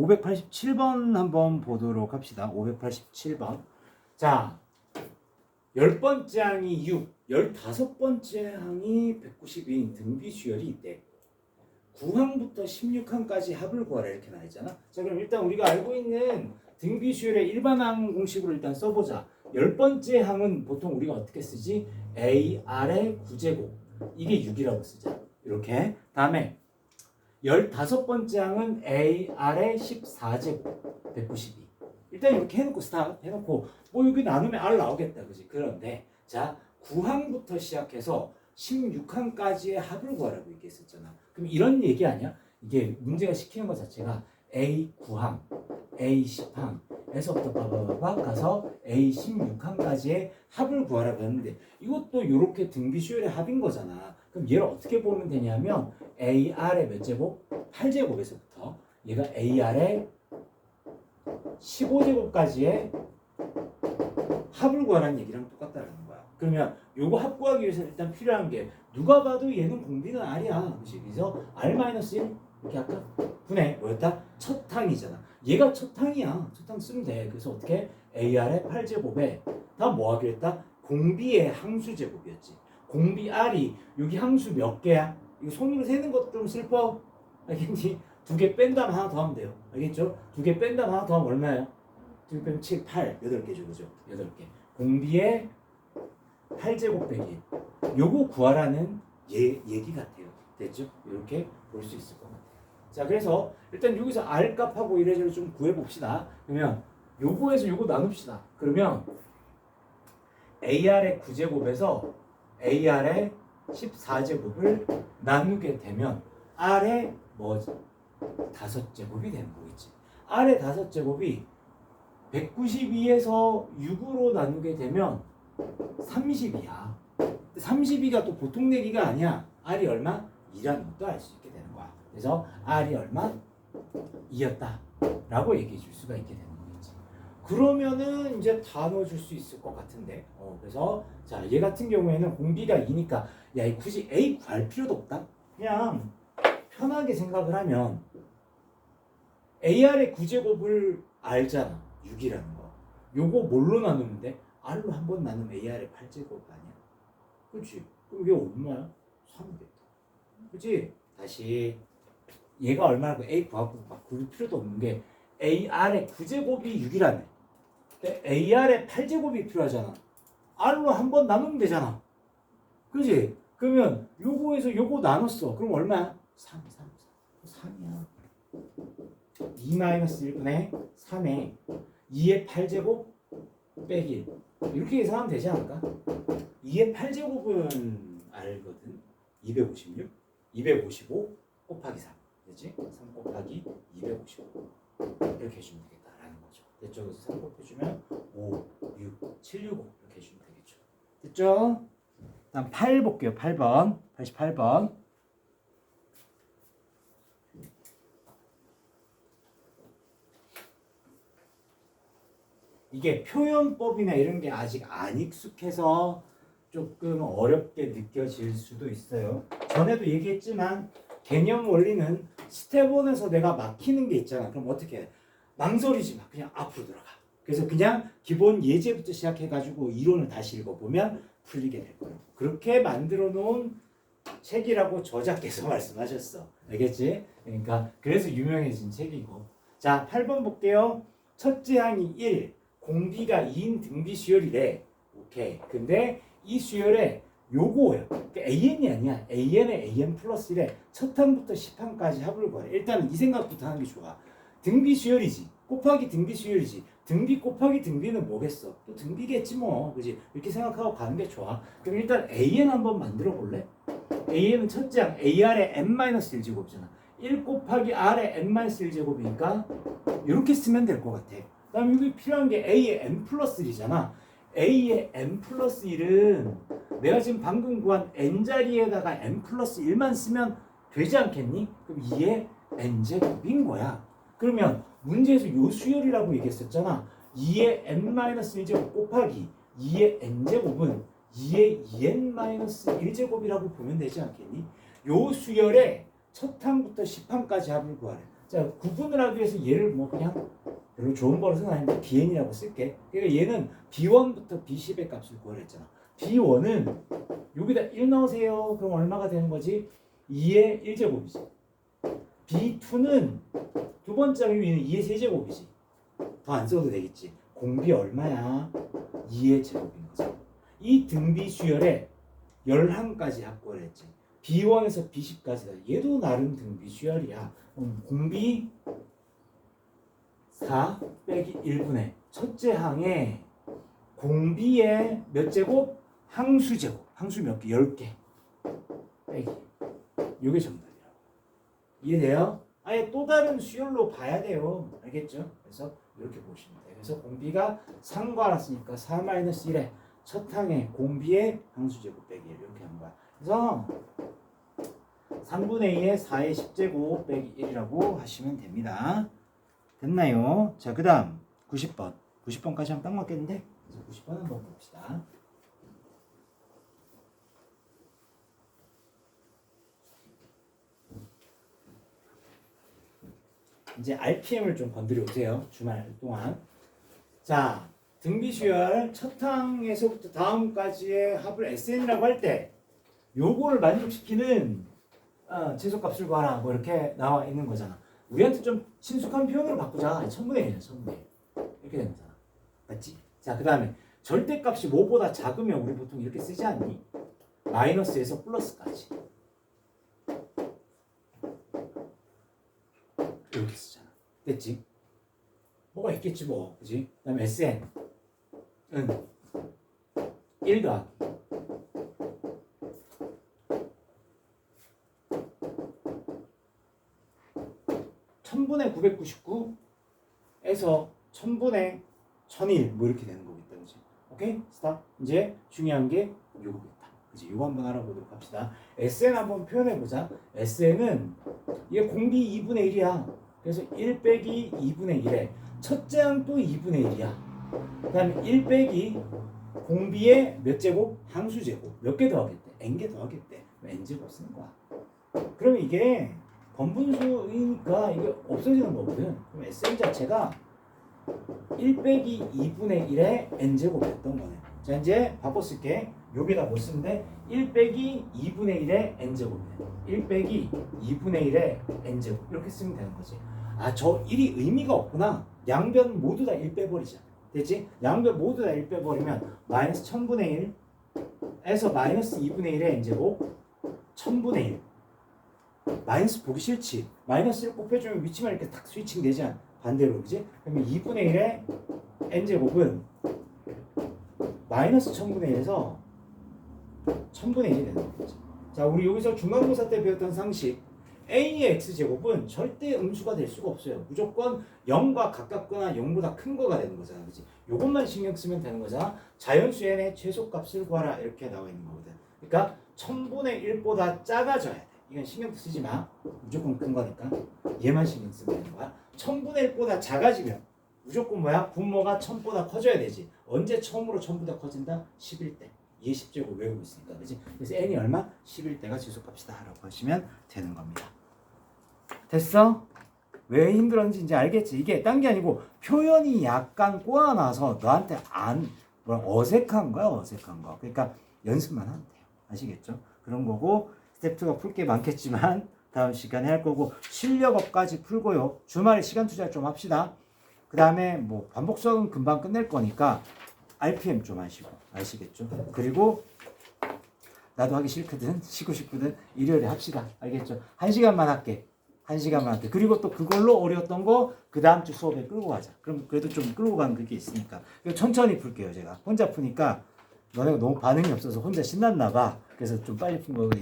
587번 한번 보도록 합시다. 587번. 자, 10번째 항이 6, 15번째 항이 192인 등비 수열이 있대. 9항부터 16항까지 합을 구하라 이렇게 나있잖아. 자, 그럼 일단 우리가 알고 있는 등비 수열의 일반항 공식으로 일단 써보자. 10번째 항은 보통 우리가 어떻게 쓰지? AR의 9제곱. 이게 6이라고 쓰자. 이렇게. 다음에 15번째 항은 AR의 14제곱 192. 일단 이렇게 해놓고 스탑 해놓고 뭐 여기 나누면 R 나오겠다. 그지? 그런데 자 9항부터 시작해서 16항까지의 합을 구하라고 얘기했었잖아. 그럼 이런 얘기 아니야? 이게 문제가 시키는 것 자체가 A 9항, A 10항에서부터 빠바바바 가서 A 16항까지의 합을 구하라고 했는데 이것도 이렇게 등비 수열의 합인 거잖아. 그럼 얘를 어떻게 보면 되냐면 AR의 몇 제곱? 8제곱에서부터 얘가 AR의 15제곱까지의 합을 구하라는 얘기랑 똑같다는 거야. 그러면 요거 합 구하기 위해서 일단 필요한 게 누가 봐도 얘는 공비는 R이야. 그래서 R-1 이렇게 할까? 분의 뭐였다? 첫 항이잖아. 얘가 첫 항이야. 첫 항 쓰면 돼. 그래서 어떻게? AR의 8제곱에 다 뭐 하기로 했다? 공비의 항수 제곱이었지. 공비 R이 여기 항수 몇 개야? 이거 손으로 세는 것도 좀 슬퍼. 알겠니? 2개 뺀 다음 하나 더 하면 돼요. 알겠죠? 2개 뺀 다음 하나 더 하면 얼마예요? 2개 빼면 7, 8, 8개죠. 그죠? 8개. 공비의 8제곱 빼기. 요거 구하라는 얘기 같아요. 됐죠? 이렇게 볼 수 있을 것 같아요. 자, 그래서 일단 여기서 R 값하고 이래저래 좀 구해봅시다. 그러면 요거에서 요거 나눕시다. 그러면 AR의 9제곱에서 AR의 14제곱을 나누게 되면 R의 뭐지? 5제곱이 되는 거겠지. R의 5제곱이 192에서 6으로 나누게 되면 30이야. 32가 또 보통 내기가 아니야. R이 얼마? 2라는 것도 알 수 있게 되는 거야. 그래서 R이 얼마? 2였다 라고 얘기해 줄 수가 있게 되는 거겠지. 그러면은 이제 다 넣어줄 수 있을 것 같은데. 그래서 자, 얘 같은 경우에는 공비가 2니까 야, 굳이 A 구할 필요도 없다. 그냥 편하게 생각을 하면 AR의 9제곱을 알잖아. 6이라는 거. 요거 뭘로 나누면 돼? R로 한 번 나누면 AR의 8제곱 아니야? 그렇지? 그럼 이게 얼마야? 3이겠다. 그렇지? 다시 얘가 얼마라고 A 구하고 막 그럴 필요도 없는 게 AR의 9제곱이 6이라네. 근데 AR의 8제곱이 필요하잖아. R로 한 번 나누면 되잖아. 그렇지? 그러면 요거에서 요거 나눴어. 그럼 얼마야? 3이야. 2-1분의 3에 2의 8제곱 빼기 1. 이렇게 계산하면 되지 않을까? 2의 8제곱은 알거든. 256, 255 곱하기 3. 됐지? 3 곱하기 255. 이렇게 해주면 되겠다라는 거죠. 됐죠? 그래서 3 곱해주면 5, 6, 7, 6, 5 이렇게 해주면 되겠죠. 됐죠? 다음 8 볼게요. 8번. 88번. 이게 표현법이나 이런 게 아직 안 익숙해서 조금 어렵게 느껴질 수도 있어요. 전에도 얘기했지만 개념 원리는 스텝 1에서 내가 막히는 게 있잖아. 그럼 어떻게 해? 망설이지 마. 그냥 앞으로 들어가. 그래서 그냥 기본 예제부터 시작해가지고 이론을 다시 읽어보면 풀리게 될 거예요. 그렇게 만들어 놓은 책이라고 저자께서 말씀하셨어. 알겠지? 그러니까 그래서 유명해진 책이고. 자, 8번 볼게요. 첫째 항이 1. 공비가 2인 등비 수열이래. 오케이. 근데 이 수열에 요거야. 그러니까 AN이 아니야. AN의 AN 플러스 1에 첫 항부터 10항까지 합을 구하래. 일단은 이 생각부터 하는 게 좋아. 등비 수열이지. 곱하기 등비 수열이지. 등비 곱하기 등비는 뭐겠어? 또 등비겠지 뭐. 그지? 이렇게 생각하고 가는 게 좋아. 그럼 일단 AN 한번 만들어 볼래? AN은 첫째 항 AR의 n-1제곱이잖아. 1 곱하기 R의 n-1제곱이니까 이렇게 쓰면 될 것 같아. 그다음 여기 필요한 게 A의 n 플러스 1이잖아. A의 n 플러스 1은 내가 지금 방금 구한 n자리에다가 n 플러스 1만 쓰면 되지 않겠니? 그럼 2의 n제곱인 거야. 그러면 문제에서 요 수열이라고 얘기했었잖아. 2의 n-1제곱 곱하기 2의 n제곱은 2의 2n-1제곱이라고 보면 되지 않겠니? 요 수열에 첫 항부터 10항까지 합을 구하래. 자, 구분을 하기 위해서 얘를 뭐 그냥 별로 좋은 버릇은 아닌데 bn이라고 쓸게. 그러니까 얘는 b1부터 b10의 값을 구하랬잖아. b1은 여기다 1 넣으세요. 그럼 얼마가 되는 거지? 2의 1제곱이지. b2는 두 번째 위는 2의 세제곱이지. 더 안 써도 되겠지. 공비 얼마야? 2의 제곱인 거죠. 이 등비 수열에 11가지 합고를 했지. B1에서 B10까지다. 얘도 나름 등비 수열이야. 공비 4 빼기 1분의 첫째 항에 공비의 몇 제곱? 항수 제곱. 항수 몇 개? 10개. 빼기. 이게 정답이라고. 이해돼요? 아예 또 다른 수열로 봐야 돼요. 알겠죠? 그래서 이렇게 보시면 돼요. 그래서 공비가 3과 알았으니까 4-1에 첫 항에 공비의 항수 제곱 빼기 1 이렇게 한 거야. 그래서 3분의 2에 4의 10제곱 빼기 1이라고 하시면 됩니다. 됐나요? 자, 그 다음 90번. 90번까지 하면 딱 맞겠는데? 그래서 90번 한번 봅시다. 이제 RPM을 좀 건드려 오세요. 주말 동안. 자, 등비수열 첫 항에서부터 다음까지의 합을 SN이라고 할 때 요거를 만족시키는 최소값을 구하라 뭐 이렇게 나와 있는 거잖아. 우리한테 좀 친숙한 표현으로 바꾸자. 1000분의 1이야. 1000분의 1 이렇게 되는 거잖아. 맞지? 자, 그 다음에 절대값이 5보다 작으면 우리 보통 이렇게 쓰지 않니? 마이너스에서 플러스까지 이렇게 쓰잖아. 됐지? 뭐가 있겠지 뭐. 그지? 그 다음에 SN은 1 더하기 1000분의 999에서 1000분의 1001 뭐 이렇게 되는 거겠다. 그지? 오케이? 스탑. 이제 중요한 게 요거겠다. 그지? 요거 한번 알아보도록 합시다. SN 한번 표현해 보자. SN은 이게 공비 2분의 1이야. 그래서 1 빼기 2분의 1에 첫째 항도 2분의 1이야. 그 다음에 1 빼기 공비의 몇 제곱? 항수 제곱. 몇 개 더하겠대? n개 더하겠대. n제곱 쓰는 거야. 그러면 이게 번분수이니까 이게 없어지는 거거든. 그럼 SN 자체가 1 빼기 2분의 1의 n제곱이었던 거네. 자, 이제 바꿔 쓸게. 여기다 뭐 쓰는데 1 빼기 2분의 1의 n제곱이네. 1 빼기 2분의 1의 n제곱 이렇게 쓰면 되는 거지. 아, 저 1이 의미가 없구나. 양변 모두 다 1 빼버리자. 됐지? 양변 모두 다 1 빼버리면 마이너스 1000분의 1에서 마이너스 2분의 1의 n제곱 1000분의 1 마이너스 보기 싫지? 마이너스 1 곱해주면 위치만 이렇게 탁 스위칭 되지 않아? 반대로 그지? 그러면 2분의 1의 n제곱은 마이너스 1000분의 1에서 1000분의 1이 되는 거지. 자, 우리 여기서 중간고사 때 배웠던 상식 a의 x제곱은 절대 음수가 될 수가 없어요. 무조건 0과 가깝거나 0보다 큰 거가 되는 거잖아. 그치? 요것만 신경 쓰면 되는 거잖아. 자연수 n의 최소값을 구하라 이렇게 나와 있는 거거든. 그러니까 1000분의 1보다 작아져야 돼. 이건 신경 쓰지 마. 무조건 큰 거니까. 얘만 신경 쓰면 되는 거야. 1000분의 1보다 작아지면 무조건 뭐야? 분모가 1000보다 커져야 되지. 언제 처음으로 1000보다 커진다? 11대. 20제곱 외우고 있으니까. 그치? 그래서 n이 얼마? 11대가 지속값이다 라고 하시면 되는 겁니다. 됐어? 왜 힘들었는지 이제 알겠지? 이게 딴 게 아니고 표현이 약간 꼬아놔서 너한테 어색한 거야, 어색한 거. 그러니까 연습만 하면 돼요. 아시겠죠? 그런 거고 스텝 2가 풀 게 많겠지만 다음 시간에 할 거고 실력업까지 풀고요. 주말에 시간 투자 좀 합시다. 그 다음에 뭐 반복 수학은 금방 끝낼 거니까 RPM 좀 하시고 아시겠죠? 그리고 나도 하기 싫거든, 쉬고 싶거든. 일요일에 합시다. 알겠죠? 1시간만 할게. 1시간만 할게. 그리고 또 그걸로 어려웠던 거 그 다음 주 수업에 끌고 가자. 그럼 그래도 좀 끌고 가는 그게 있으니까. 천천히 풀게요. 제가 혼자 푸니까 너네가 너무 반응이 없어서 혼자 신났나 봐. 그래서 좀 빨리 푼 거 있어.